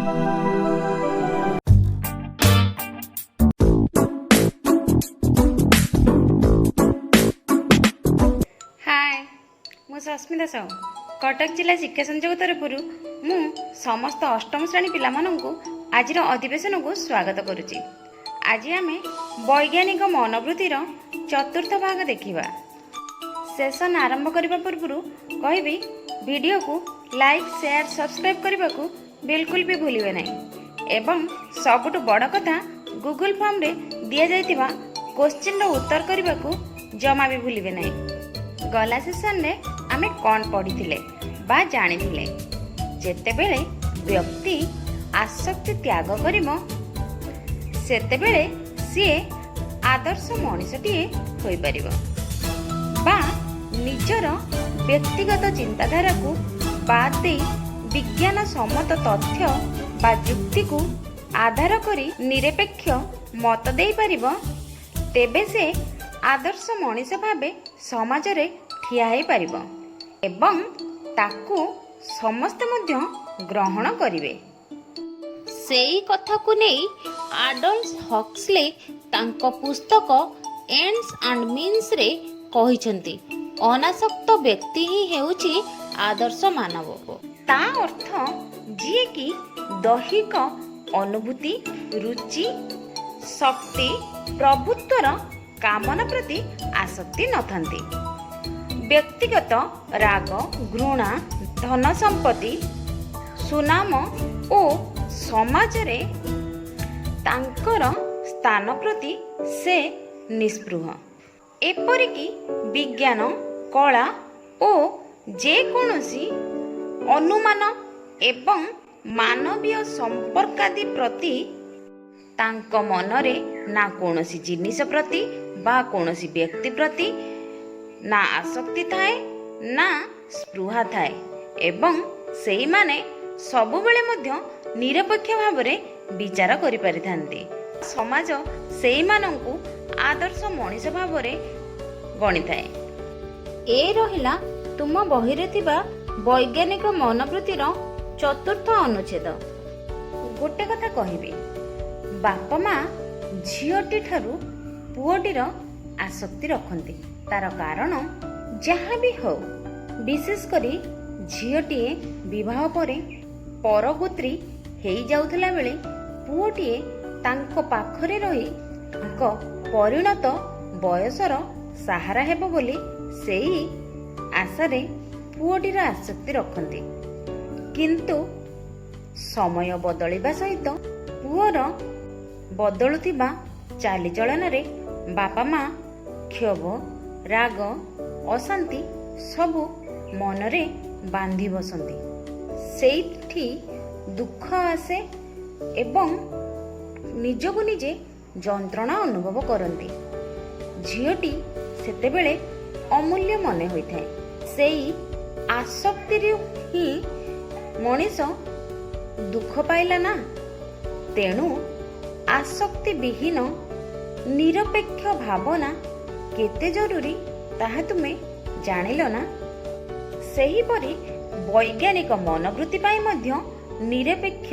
हाय मु सस्मिता साहू कटक जिला शिक्षा संयोग तरफ मु समस्त अष्टम श्रेणी पिला आज अधिवेशन को स्वागत करुच्ची। आज आम वैज्ञानिक मनोवृत्तिर चतुर्थ भाग देखा। सेशन आरंभ करने पूर्व कहबी वीडियो को लाइक शेयर सब्सक्राइब करने को बिल्कुल भी भूलिए नहीं एवं सबुठ बड़ कथा गूगल फॉर्म रे दिया जाइतिबा क्वेश्चन उत्तर करने को जमा भी भूलिए नहीं। गला सेशन रे आमे कौन पढ़ी बा जानी जेतेबेले व्यक्ति आसक्ति त्याग करिबो सेतेबेले सीए आदर्श मनीषटीए होई परिबो बा निजर व्यक्तिगत चिंताधारा को बाद दे विज्ञान सम्मत तथ्य बा युक्ति को आधार करी निरपेक्ष मत दे परिबो तेबे से आदर्श मनीष भावे समाज रे ठिया हे परिबो एवं ताकू समस्त मध्य ग्रहण करिवे। सेई कथा को नहीं आडल्फ हक्सले तांको पुस्तक एंड्स एंड मीन्स रे कहिसंती अनासक्त व्यक्ति ही हेउची आदर्श मानव। ता अर्थ जी कि दैहिक अनुभूति रुचि शक्ति प्रभुत्वर कामना प्रति आसक्ति नथांती। व्यक्तिगत राग घृणा धन संपत्ति सुनाम और समाज रे तांकर स्थान प्रति से निस्पृह। एपरिकी विज्ञान कला और जे कोनोसी अनुमान एवं मानवीय संपर्कादि प्रति तांक मनरे ना कोनोसी जिनिस प्रति बा कोनोसी व्यक्ति प्रति ना आसक्ति थाए ना स्पृहा थाए एवं सेई माने सबुबेले मध्य निरपेक्ष भावरे विचार करि परिथांती। समाज सेई मानंकु आदर्श मनीष भावरे गणी थाए। ए रहिला तुम बहिरे थिबा वैज्ञानिक मनोवृत्तिर चतुर्थ अनुच्छेद। गोटे कथा कहिबी बापा माँ झीटी ठारू पुओटीर आसक्ति रखती तार कारण जहाँ भी हो विशेष करी झीटीए विवाह परे परगोत्री हेई जाउथला बेले पुओटीए तांको पाखरे रही तांको परिणत बयसर सहारा हेबो बोली सेई आशारे पुओटीर आसक्ति रखती किंतु समय बदलिबा सहित पुओर बदलुथिबा चालीचलन रे बापा माँ क्षोभ राग अशांति सबु मनरे बांधी बसंती सेठी दुख आसे एवं निजको निजे जंत्रणा अनुभव करती। झीटी सेतेबेले अमूल्य मने होइथाए सेई आसक्ति ही मनीष दुख पाइला ना तेणु आसक्ति विहीन निरपेक्ष भावना केते जरूरी ताहा तुमे जानिलो ना। सेहीपरि वैज्ञानिक मनोवृत्ति पाई मध्य निरपेक्ष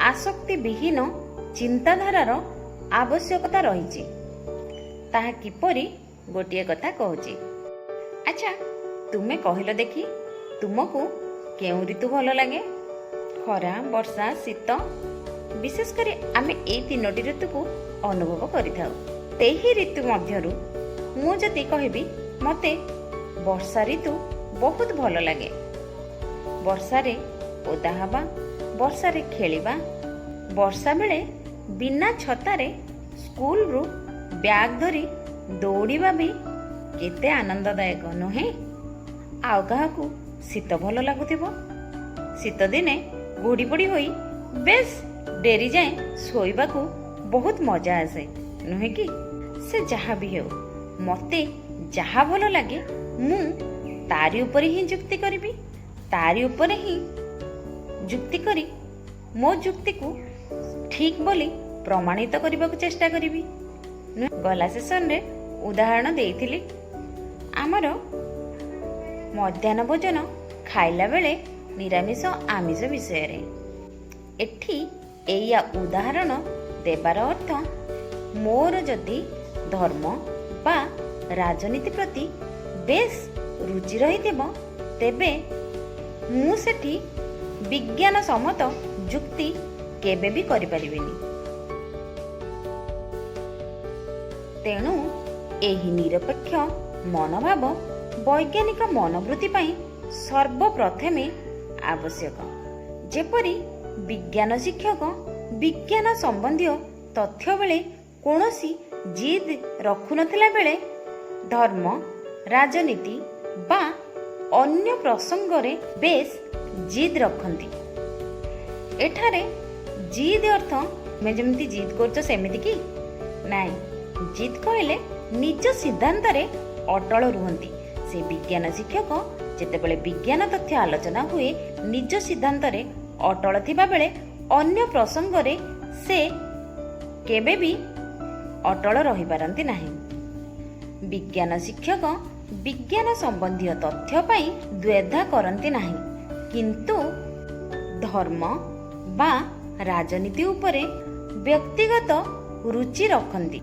आसक्ति विहीन चिंताधारार आवश्यकता रही ताहा किपरि गोटिए कथा कहूची। अच्छा तुमे कहिलो देखी तुमको केउ ऋतु भल लगे खरा वर्षा शीत विशेष करी आमे ए तीनोटी ऋतु को अनुभव करिथाउ। तेही ऋतु मध्यरु मु जति कहबी मते वर्षा ऋतु बहुत भल लगे। वर्षा रे ओदा हवा वर्षा रे खेलिबा वर्षा बेले बिना छतारे स्कूल रु बैग धरी दौड़िबा भी केते आनंददायक नुहे। आउ काहाकू शीत भल लागुथिबो शीत दिने घोड़ी पड़ी होई बेस डेरी जाए सोइबा को बहुत मजा आसे नुहे कि से जहाँ भी हो मते जहाँ भल लगे मु तारी ऊपर ही जुक्ति करिबी तारी ऊपर ही जुक्ति करी मो जुक्ति को ठीक बोली प्रमाणित करने को चेष्टा करिबी। गला सेशन रे उदाहरण देइथिली आमर मध्याह्न भोजन खाइला बेले निरामिष आमिष विषय रे ଏଠି ଏଇଆ ଉଦାହରଣ ଦେବାର ଅର୍ଥ, ମୋର ଯଦି ଧର୍ମ ବା ରାଜନୀତି ପ୍ରତି ବେଶ ରୁଚି ରହିଥିବ, ତେବେ ମୁଁ ସେଠି ବିଜ୍ଞାନ ସମ୍ମତ ଯୁକ୍ତି କେବେ ବି କରିପାରିବିନି। ତେଣୁ ଏହି ନିରପେକ୍ଷ ମନୋଭାବ ବୈଜ୍ଞାନିକ ମନୋବୃତ୍ତି ପାଇଁ ସର୍ବପ୍ରଥମେ ଆବଶ୍ୟକ। ଯେପରି ବିଜ୍ଞାନ ଶିକ୍ଷକ ବିଜ୍ଞାନ ସମ୍ବନ୍ଧୀୟ ତଥ୍ୟ ବେଳେ କୌଣସି ଜିଦ୍ ରଖୁନଥିଲା ବେଳେ ଧର୍ମ, ରାଜନୀତି ବା ଅନ୍ୟ ପ୍ରସଙ୍ଗରେ ବେଶ ଜିଦ୍ ରଖନ୍ତି। ଏଠାରେ ଜିଦ୍ ଅର୍ଥ ତୁମେ ଯେମିତି ଜିଦ୍ କରୁଛ ସେମିତି କି? ନାଇଁ, ଜିଦ୍ କହିଲେ ନିଜ ସିଦ୍ଧାନ୍ତରେ ଅଟଳ ରୁହନ୍ତି। ସେ ବିଜ୍ଞାନ ଶିକ୍ଷକ ଯେତେବେଳେ ବିଜ୍ଞାନ ତଥ୍ୟ ଆଲୋଚନା ହୁଏ ନିଜ ସିଦ୍ଧାନ୍ତରେ ଅଟଳ ଥିବା ବେଳେ ଅନ୍ୟ ପ୍ରସଙ୍ଗରେ ସେ କେବେ ବି ଅଟଳ ରହିପାରନ୍ତି ନାହିଁ। ବିଜ୍ଞାନ ଶିକ୍ଷକ ବିଜ୍ଞାନ ସମ୍ବନ୍ଧୀୟ ତଥ୍ୟ ପାଇଁ ଦ୍ୱେଧା କରନ୍ତି ନାହିଁ, କିନ୍ତୁ ଧର୍ମ ବା ରାଜନୀତି ଉପରେ ବ୍ୟକ୍ତିଗତ ରୁଚି ରଖନ୍ତି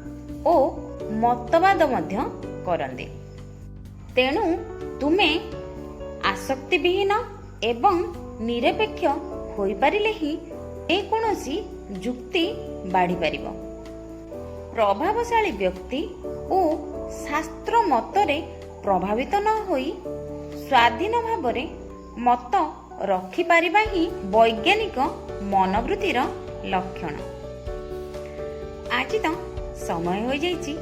ଓ ମତବାଦ ମଧ୍ୟ କରନ୍ତି। ତେଣୁ ତୁମେ ଆସକ୍ତିବିହୀନ ଏବଂ ନିରପେକ୍ଷ ହୋଇପାରିଲେ ହିଁ ଯେକୌଣସି ଯୁକ୍ତି ବାଢ଼ିପାରିବ। ପ୍ରଭାବଶାଳୀ ବ୍ୟକ୍ତି ଓ ଶାସ୍ତ୍ର ମତରେ ପ୍ରଭାବିତ ନ ହୋଇ ସ୍ୱାଧୀନ ଭାବରେ ମତ ରଖିପାରିବା ହିଁ ବୈଜ୍ଞାନିକ ମନୋବୃତ୍ତିର ଲକ୍ଷଣ। ଆଜି ତ ସମୟ ହୋଇଯାଇଛି।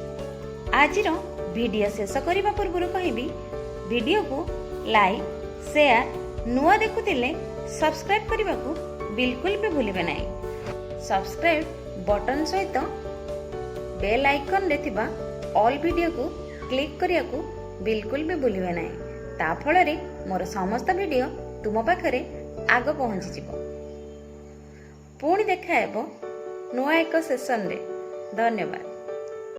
ଆଜିର ଭିଡ଼ିଓ ଶେଷ କରିବା ପୂର୍ବରୁ କହିବି, ଭିଡ଼ିଓକୁ ଲାଇକ୍, ସେୟାର, ନୂଆ ଦେଖୁଥିଲେ ସବସ୍କ୍ରାଇବ୍ କରିବାକୁ ବିଲକୁଲ ବି ଭୁଲିବେ ନାହିଁ। ସବସ୍କ୍ରାଇବ୍ ବଟନ୍ ସହିତ ବେଲ୍ ଆଇକନ୍ରେ ଥିବା ଅଲ୍ ଭିଡ଼ିଓକୁ କ୍ଲିକ୍ କରିବାକୁ ବିଲକୁଲ ବି ଭୁଲିବେ ନାହିଁ। ତା ଫଳରେ ମୋର ସମସ୍ତ ଭିଡ଼ିଓ ତୁମ ପାଖରେ ଆଗ ପହଞ୍ଚିଯିବ। ପୁଣି ଦେଖା ହେବ ନୂଆ ଏକ ସେସନରେ। ଧନ୍ୟବାଦ।